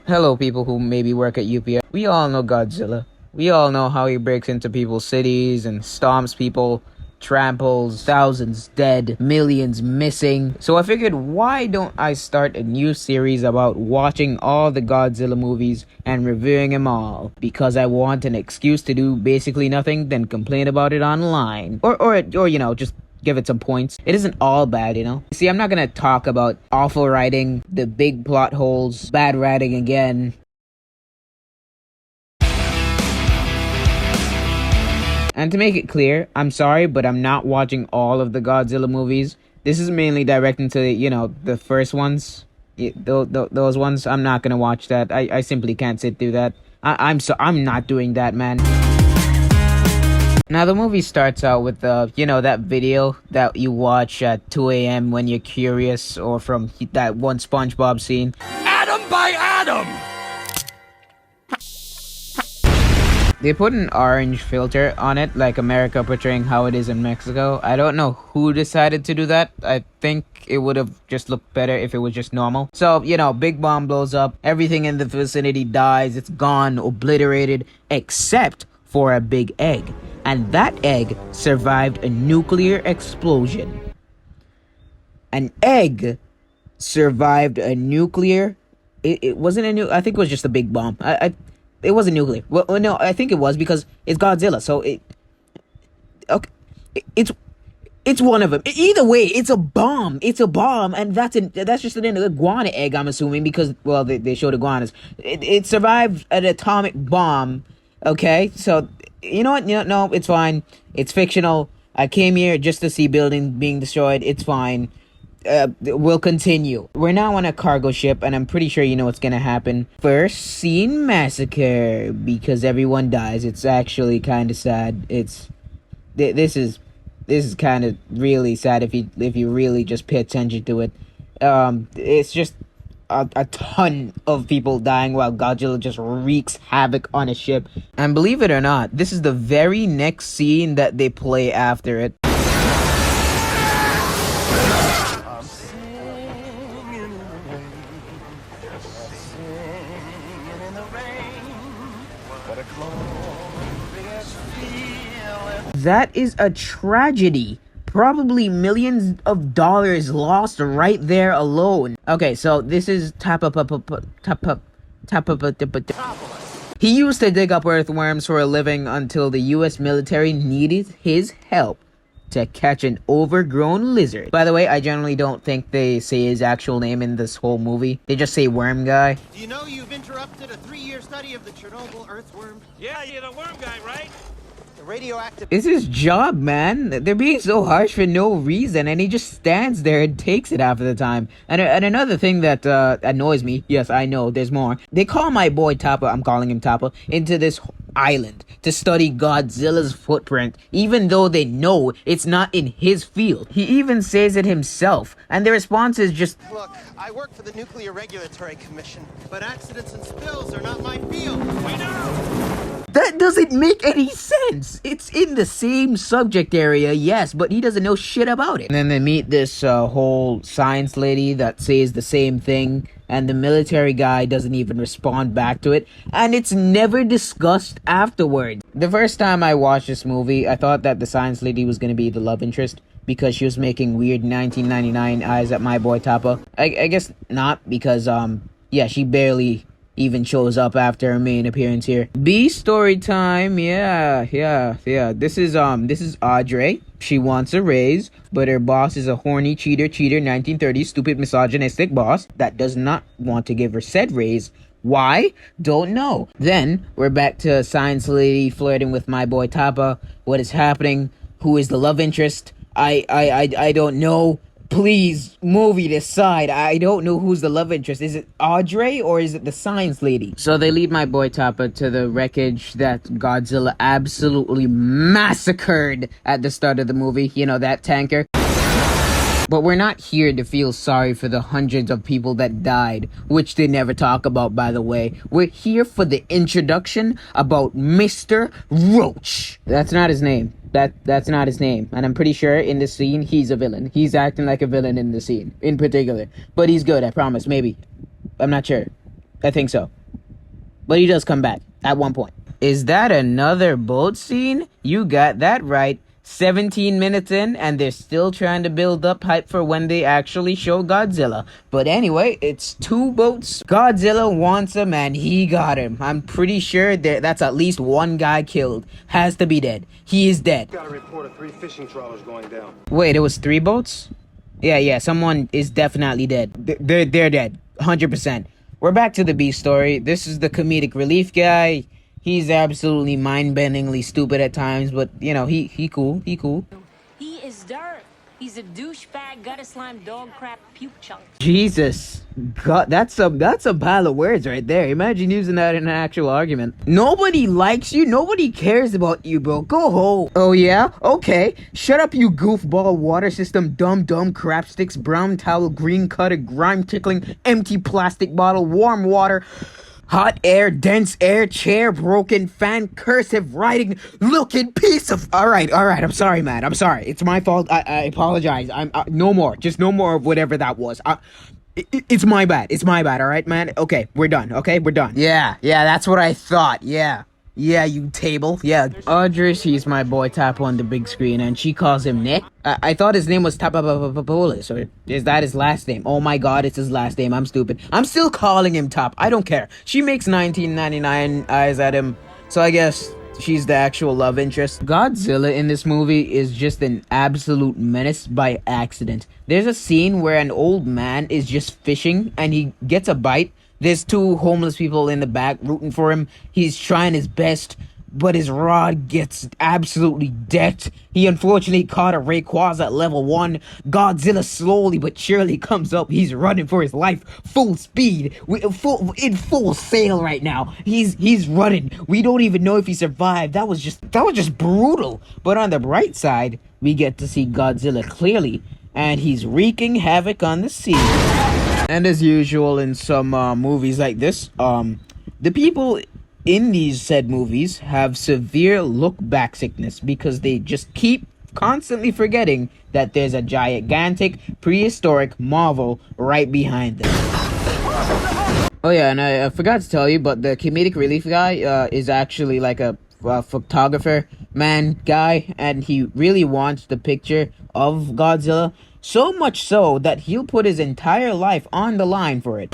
Hello, people who maybe work at UPS. We all know Godzilla. We all know how he breaks into people's cities and stomps people, tramples, thousands dead, millions missing. So I figured, why don't I start a new series about watching all the Godzilla movies and reviewing them all? Because I want an excuse to do basically nothing, then complain about it online. Or just give it some points. It isn't all bad. See, I'm not gonna talk about awful writing, the big plot holes, bad writing again. And to make it clear, I'm sorry, but I'm not watching all of the Godzilla movies. This is mainly directed to, the first ones. Those ones, I'm not gonna watch that. I simply can't sit through that. I'm not doing that, man. Now, the movie starts out with, that video that you watch at 2 a.m. when you're curious, or from that one SpongeBob scene. Atom by atom! They put an orange filter on it, like America portraying how it is in Mexico. I don't know who decided to do that. I think it would have just looked better if it was just normal. So, big bomb blows up. Everything in the vicinity dies. It's gone, obliterated, except for a big egg. And that egg survived a nuclear explosion. An egg survived a nuclear... It wasn't a new... I think it was just a big bomb. It wasn't nuclear. Well, no, I think it was, because it's Godzilla, so it... Okay. It's one of them. Either way, it's a bomb. It's a bomb, and that's just an iguana egg, I'm assuming, because, well, they showed iguanas. It survived an atomic bomb, okay? So, you know what? No, it's fine. It's fictional. I came here just to see buildings being destroyed. It's fine. We'll continue. We're now on a cargo ship, and I'm pretty sure you know what's gonna happen. First scene massacre, because everyone dies. It's actually kind of sad. This is kind of really sad if you really just pay attention to it. It's just a ton of people dying while Godzilla just wreaks havoc on a ship. And believe it or not, this is the very next scene that they play after it. That is a tragedy. Probably millions of dollars lost right there alone. Okay, so this is He used to dig up earthworms for a living until the US military needed his help to catch an overgrown lizard. By the way, I generally don't think they say his actual name in this whole movie. They just say worm guy. Do you know you've interrupted a 3-year study of the Chernobyl earthworm? Yeah, you're the worm guy, right? Radioactive. It's his job, man. They're being so harsh for no reason, and he just stands there and takes it half of the time. And another thing that annoys me, yes, I know, there's more. They call my boy Tappa, I'm calling him Tappa, into this island to study Godzilla's footprint, even though they know it's not in his field. He even says it himself, and the response is just... Look, I work for the Nuclear Regulatory Commission, but accidents and spills are not my field. We know! That doesn't make any sense. It's in the same subject area, yes, but he doesn't know shit about it. And then they meet this whole science lady that says the same thing, and the military guy doesn't even respond back to it, and it's never discussed afterwards. The first time I watched this movie, I thought that the science lady was going to be the love interest, because she was making weird 1999 eyes at my boy Tappa. I guess not, because, she barely even shows up after her main appearance here. B story time, yeah. This is Audrey. She wants a raise, but her boss is a horny cheater, 1930s, stupid misogynistic boss that does not want to give her said raise. Why? Don't know. Then, we're back to science lady flirting with my boy Tappa. What is happening? Who is the love interest? I don't know. Please, movie decide. I don't know who's the love interest. Is it Audrey or is it the science lady? So they lead my boy Tappa to the wreckage that Godzilla absolutely massacred at the start of the movie. You know, that tanker. But we're not here to feel sorry for the hundreds of people that died, which they never talk about, by the way. We're here for the introduction about Mr. Roach. That's not his name. That's not his name. And I'm pretty sure in this scene, he's a villain. He's acting like a villain in the scene, in particular. But he's good, I promise. Maybe. I'm not sure. I think so. But he does come back at one point. Is that another boat scene? You got that right. 17 minutes in, and they're still trying to build up hype for when they actually show Godzilla. But anyway, it's two boats. Godzilla wants him, and he got him. I'm pretty sure that's at least one guy killed. Has to be dead. He is dead. Got a report of 3 fishing trawlers going down. Wait, it was 3 boats? Yeah, someone is definitely dead. They're dead. 100%. We're back to the B story. This is the comedic relief guy. He's absolutely mind-bendingly stupid at times, but he cool. He is dirt. He's a douchebag, gutter slime, dog crap, puke chunk. Jesus, God, that's a pile of words right there. Imagine using that in an actual argument. Nobody likes you. Nobody cares about you, bro. Go home. Oh yeah? Okay. Shut up, you goofball, water system, dumb crap sticks, brown towel, green cutter, grime tickling, empty plastic bottle, warm water, hot air, dense air, chair, broken fan, cursive writing, looking piece of... All right. I'm sorry, man. I'm sorry. It's my fault. I apologize. I'm no more. Just no more of whatever that was. It's my bad. It's my bad. All right, man. Okay, we're done. Okay, we're done. Yeah, that's what I thought. Yeah, you table. Yeah. Audrey sees my boy Tap on the big screen, and she calls him Nick. I thought his name was Tapapolis, or is that his last name? Oh my god, it's his last name. I'm stupid. I'm still calling him Top. I don't care. She makes 1999 eyes at him, so I guess she's the actual love interest. Godzilla in this movie is just an absolute menace by accident. There's a scene where an old man is just fishing, and he gets a bite. There's 2 homeless people in the back rooting for him. He's trying his best, but his rod gets absolutely decked. He unfortunately caught a Rayquaza at level 1. Godzilla slowly but surely comes up. He's running for his life, full speed, in full sail right now. He's running. We don't even know if he survived. That was just brutal. But on the bright side, we get to see Godzilla clearly, and he's wreaking havoc on the sea. And as usual in some movies like this, the people in these said movies have severe look-back sickness because they just keep constantly forgetting that there's a gigantic prehistoric marvel right behind them. Oh yeah, and I forgot to tell you, but the comedic relief guy is actually like a photographer guy, and he really wants the picture of Godzilla. So much so that he'll put his entire life on the line for it.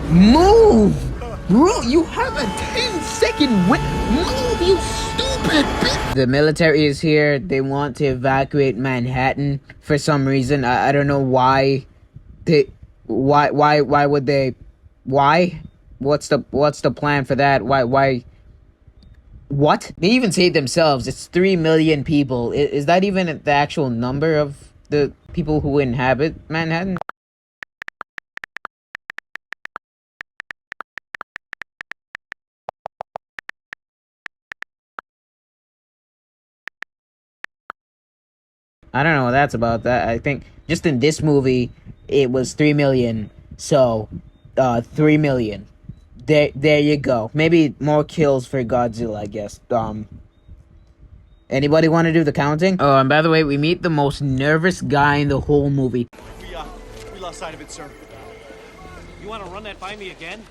Move! Bro, you have a 10-second move, you stupid bitch! The military is here. They want to evacuate Manhattan for some reason. I don't know why. Why would they? Why? What's the plan for that? Why? What? They even say it themselves. It's 3 million people. Is that even the actual number of the people who inhabit Manhattan? I don't know what that's about. That I think just in this movie, it was 3 million. So, 3 million. There you go. Maybe more kills for Godzilla, I guess. Anybody want to do the counting? Oh, and by the way, we meet the most nervous guy in the whole movie. We lost sight of it, sir. You want to run that by me again?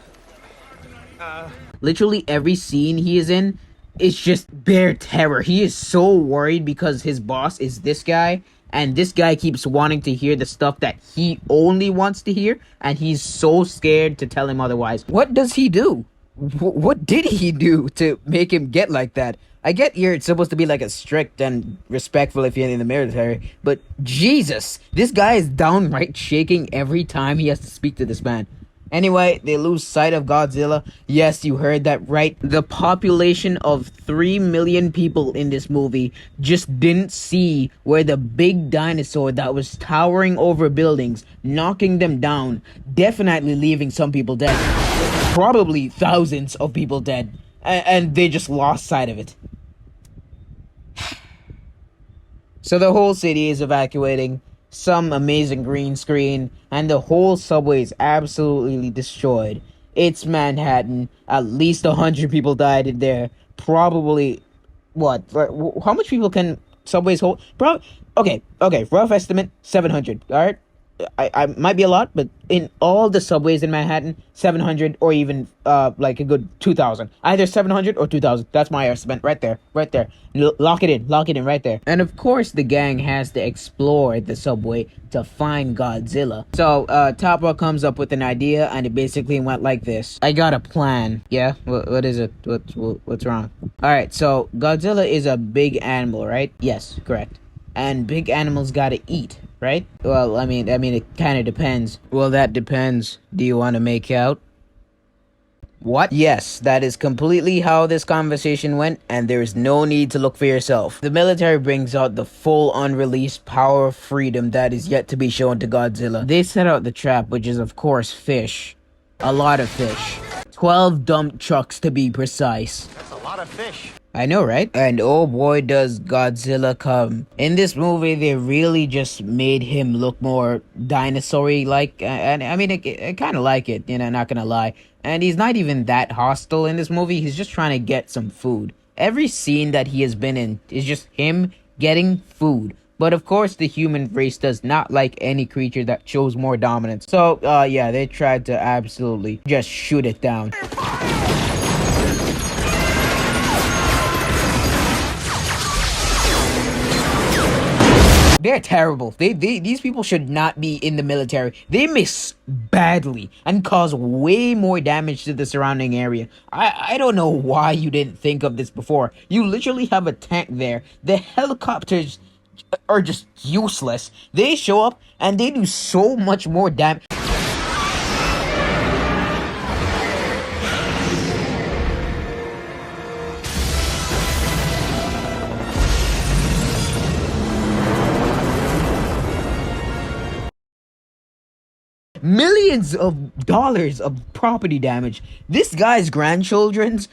Literally every scene he is in is just bare terror. He is so worried because his boss is this guy, and this guy keeps wanting to hear the stuff that he only wants to hear, and he's so scared to tell him otherwise. What does he do? What did he do to make him get like that? I get you're supposed to be like a strict and respectful if you're in the military, but Jesus, this guy is downright shaking every time he has to speak to this man. Anyway, they lose sight of Godzilla. Yes, you heard that right. The population of 3 million people in this movie just didn't see where the big dinosaur that was towering over buildings, knocking them down, definitely leaving some people dead. Probably thousands of people dead. And they just lost sight of it. So the whole city is evacuating. Some amazing green screen, and the whole subway is absolutely destroyed. It's Manhattan. At least 100 people died in there. Probably, what? How much people can subways hold? Okay. Rough estimate, 700. All right. I might be a lot, but in all the subways in Manhattan, 700 or even like a good 2,000. Either 700 or 2,000. That's my estimate right there, right there. Lock it in right there. And of course, the gang has to explore the subway to find Godzilla. So Topper comes up with an idea, and it basically went like this. I got a plan. Yeah, what is it? What's wrong? All right, so Godzilla is a big animal, right? Yes, correct. And big animals gotta eat, right? Well, I mean, it kind of depends. Well, that depends. Do you want to make out? What? Yes, that is completely how this conversation went, and there is no need to look for yourself. The military brings out the full unreleased power of freedom that is yet to be shown to Godzilla. They set out the trap, which is of course fish. A lot of fish. 12 dump trucks to be precise. That's a lot of fish. I know, right? And oh boy, does Godzilla come. In this movie, they really just made him look more dinosaur-y like, and I mean, I kind of like it, you know, not gonna lie. And he's not even that hostile in this movie, he's just trying to get some food. Every scene that he has been in is just him getting food. But of course, the human race does not like any creature that shows more dominance. So, yeah, they tried to absolutely just shoot it down. They're terrible. These people should not be in the military. They miss badly and cause way more damage to the surrounding area. I don't know why you didn't think of this before. You literally have a tank there. The helicopters are just useless. They show up and they do so much more damage. Millions of dollars of property damage. This guy's grandchildren's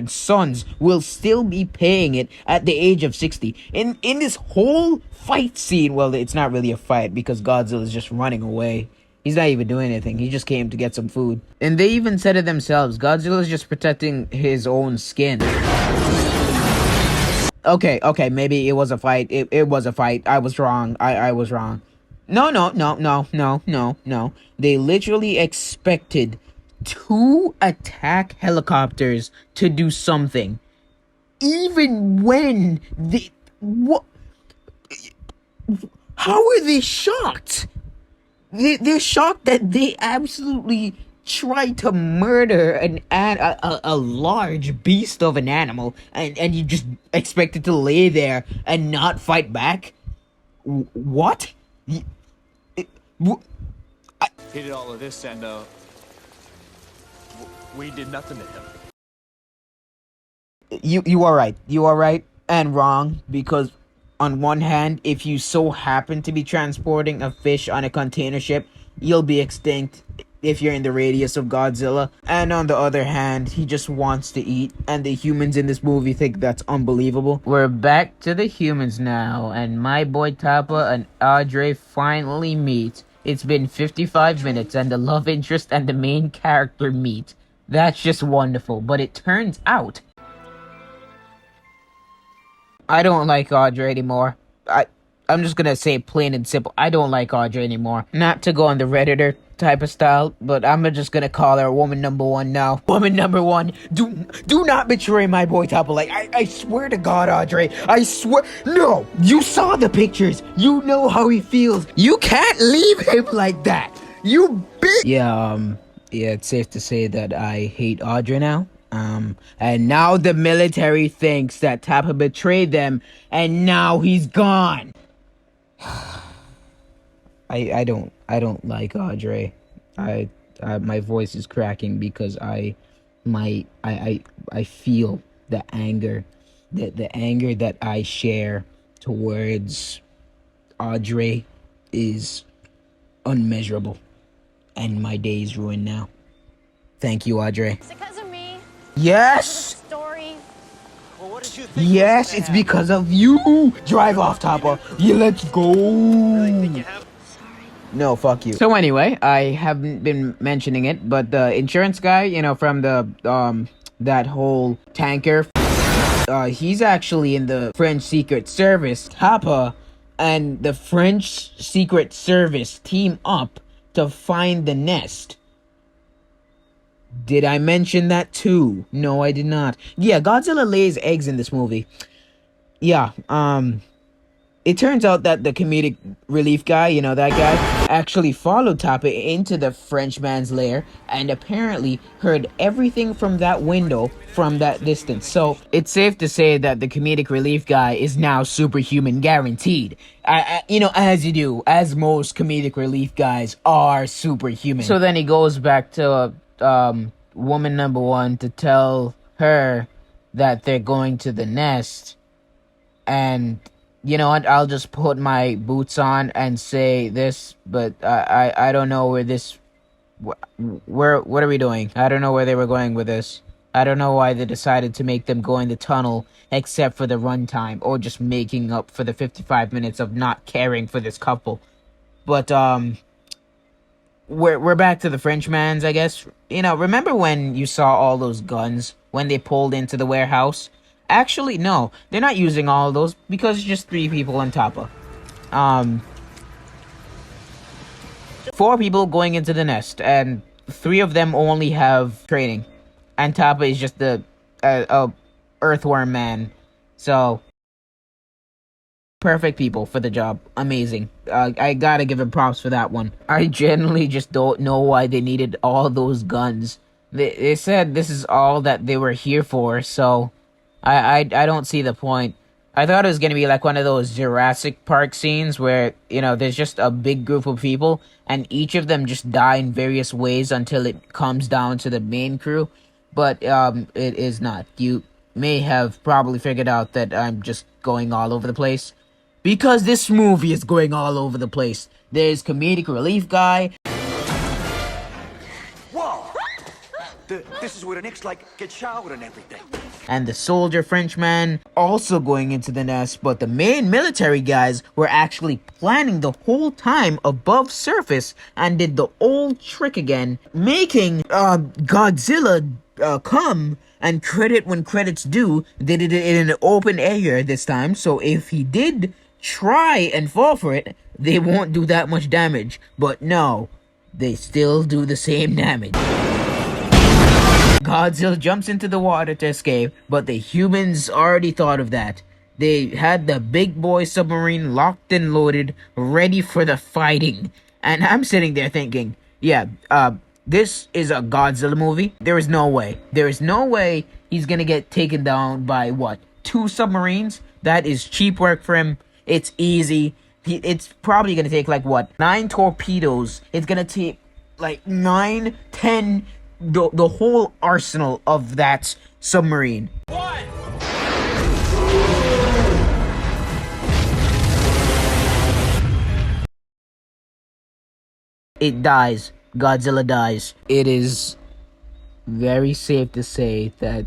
sons will still be paying it at the age of 60. In this whole fight scene, well, it's not really a fight because Godzilla is just running away. He's not even doing anything. He just came to get some food. And they even said it themselves. Godzilla is just protecting his own skin. Okay, maybe it was a fight. It was a fight. I was wrong. I was wrong. No. They literally expected 2 attack helicopters to do something. Even when they... What? How are they shocked? They're shocked that they absolutely tried to murder a large beast of an animal, and you just expect it to lay there and not fight back? What? He did all of this, and we did nothing to him. You are right. You are right and wrong, because on one hand, if you so happen to be transporting a fish on a container ship, you'll be extinct if you're in the radius of Godzilla. And on the other hand, he just wants to eat, and the humans in this movie think that's unbelievable. We're back to the humans now, and my boy Tappa and Audrey finally meet. It's been 55 minutes, and the love interest and the main character meet. That's just wonderful, but it turns out I don't like Audrey anymore. I'm just gonna say plain and simple, I don't like Audrey anymore. Not to go on the Redditor type of style, but I'm just gonna call her woman number 1 now. Woman number 1, do not betray my boy Topper. Like, I swear to God, Audrey, I swear. No, you saw the pictures. You know how he feels. You can't leave him like that. You bitch. Yeah, it's safe to say that I hate Audrey now. And now the military thinks that Tappa betrayed them, and now he's gone. I don't like Audrey. My voice is cracking because I feel the anger, the anger that I share towards Audrey is unmeasurable, and my day is ruined now. Thank you, Audrey. Is it because of me? Yes. Story. Well, what did you think? Yes, it's because of you. Drive off, Topper. Yeah, let's go. No, fuck you. So anyway, I haven't been mentioning it, but the insurance guy, you know, from the that whole tanker, he's actually in the French Secret Service. Topper and the French Secret Service team up to find the nest. Did I mention that too? No, I did not. Yeah, Godzilla lays eggs in this movie. Yeah, it turns out that the comedic relief guy, you know, that guy, actually followed Tappa into the Frenchman's lair and apparently heard everything from that window from that distance. So it's safe to say that the comedic relief guy is now superhuman guaranteed. You know, as you do, as most comedic relief guys are superhuman. So then he goes back to woman number one to tell her that they're going to the nest. And you know what? I'll just put my boots on and say this, but I don't know where this. What are we doing? I don't know where they were going with this. I don't know why they decided to make them go in the tunnel, except for the runtime, or just making up for the 55 minutes of not caring for this couple. But we're back to the Frenchmans, I guess. You know, remember when you saw all those guns when they pulled into the warehouse? Actually, no, they're not using all of those because it's just 3 people on Tappa. 4 people going into the nest, and 3 of them only have training, and Tappa is just the earthworm man. So perfect people for the job. Amazing. I gotta give him props for that one. I genuinely just don't know why they needed all those guns. They said this is all that they were here for, so I don't see the point. I thought it was gonna be like one of those Jurassic Park scenes where, you know, there's just a big group of people and each of them just die in various ways until it comes down to the main crew. But it is not. You may have probably figured out that I'm just going all over the place. Because this movie is going all over the place. There's comedic relief guy. Whoa! This is where the Knicks, like, get showered and everything. And the soldier Frenchman also going into the nest, but the main military guys were actually planning the whole time above surface and did the old trick again, making Godzilla come and credit when credit's due. They did it in an open area this time, so if he did try and fall for it, they won't do that much damage. But no, they still do the same damage. Godzilla jumps into the water to escape, but the humans already thought of that. They had the big boy submarine locked and loaded, ready for the fighting. And I'm sitting there thinking, yeah, this is a Godzilla movie. There is no way. There is no way he's gonna get taken down by, what, 2 submarines? That is cheap work for him. It's easy. It's probably gonna take, like, what, 9 torpedoes. It's gonna take, like, 9, 10... The whole arsenal of that submarine. What? It dies. Godzilla dies. It is very safe to say that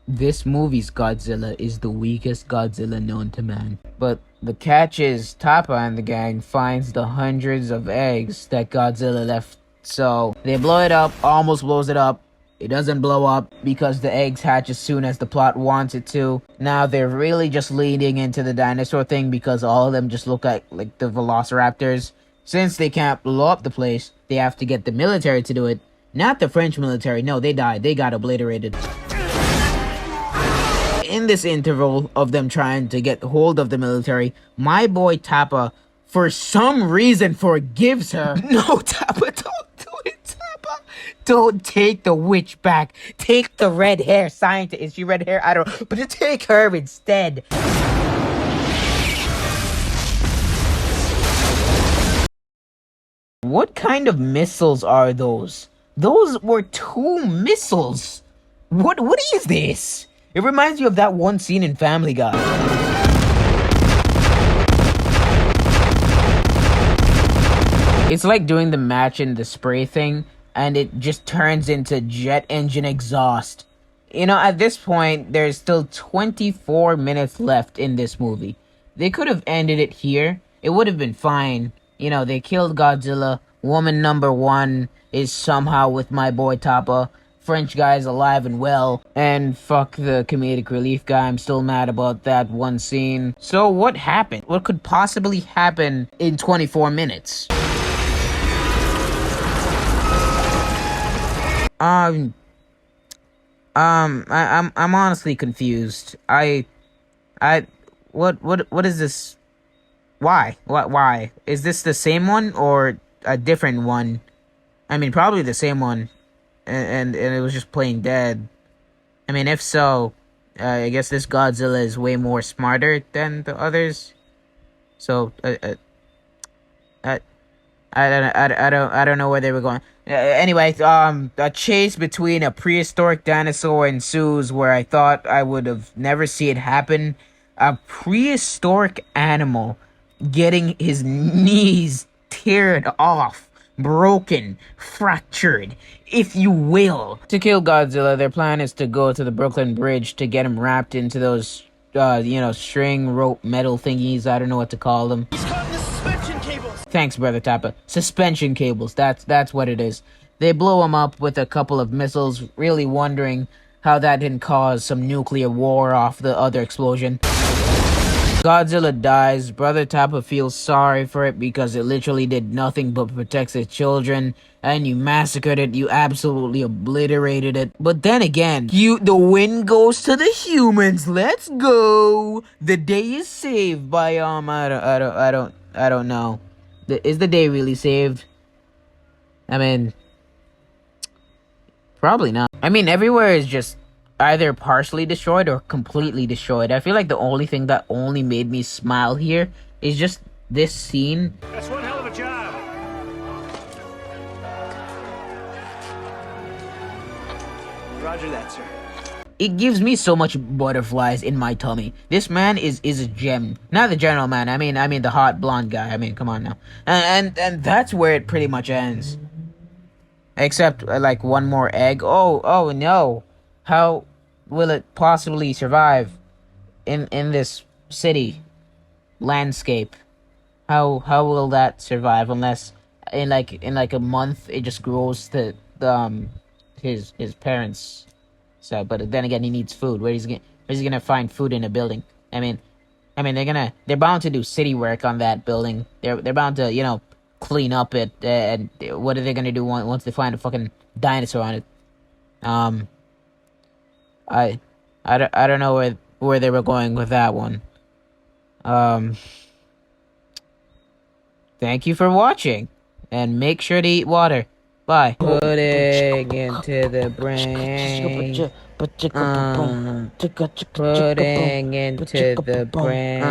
this movie's Godzilla is the weakest Godzilla known to man. But the catch is Tappa and the gang finds the hundreds of eggs that Godzilla left. So they blow it up, almost blows it up. It doesn't blow up because the eggs hatch as soon as the plot wants it to. Now they're really just leading into the dinosaur thing because all of them just look like the velociraptors. Since they can't blow up the place, they have to get the military to do it. Not the French military. No, they died. They got obliterated. In this interval of them trying to get hold of the military, my boy Tappa, for some reason, forgives her. No, Tappa, don't do it, Tappa. Don't take the witch back. Take the red hair scientist. Is she red hair? I don't know. But take her instead. What kind of missiles are those? Those were 2 missiles. What is this? It reminds me of that one scene in Family Guy. It's like doing the match in the spray thing, and it just turns into jet engine exhaust. You know, at this point, there's still 24 minutes left in this movie. They could have ended it here. It would have been fine. You know, they killed Godzilla. Woman number 1 is somehow with my boy Tappa. French guy's alive and well. And fuck the comedic relief guy. I'm still mad about that one scene. So what happened? What could possibly happen in 24 minutes? I'm honestly confused. What is this? Why? Why? Is this the same one or a different one? I mean, probably the same one, and it was just playing dead. I mean, if so, I guess this Godzilla is way more smarter than the others. So, I don't know where they were going. Anyway, a chase between a prehistoric dinosaur ensues where I thought I would have never see it happen. A prehistoric animal getting his knees teared off, broken, fractured, if you will. To kill Godzilla, their plan is to go to the Brooklyn Bridge to get him wrapped into those, string, rope, metal thingies. I don't know what to call them. He's caught in the suspension cables! Thanks, Brother Tappa. Suspension cables, that's what it is. They blow him up with a couple of missiles, really wondering how that didn't cause some nuclear war off the other explosion. Godzilla dies. Brother Tappa feels sorry for it because it literally did nothing but protect its children, and you massacred it, you absolutely obliterated it. But then again, the win goes to the humans. Let's go. The day is saved by I don't know. Is the day really saved? I mean, probably not. I mean, everywhere is just either partially destroyed or completely destroyed. I feel like the only thing that only made me smile here is just this scene. That's one hell of a job. Roger that, sir. It gives me so much butterflies in my tummy. This man is a gem. Not the general man. I mean the hot blonde guy. I mean, come on now. And that's where it pretty much ends. Except like one more egg. Oh no. How will it possibly survive in this city landscape? How will that survive unless in like a month it just grows to his parents? So, but then again, he needs food. Where's he gonna find food in a building? I mean, they're bound to do city work on that building. They're bound to clean up it. And what are they gonna do once they find a fucking dinosaur on it? I don't know where they were going with that one. Thank you for watching, and make sure to eat water. Bye. Putting into the brain. Putting into the brain.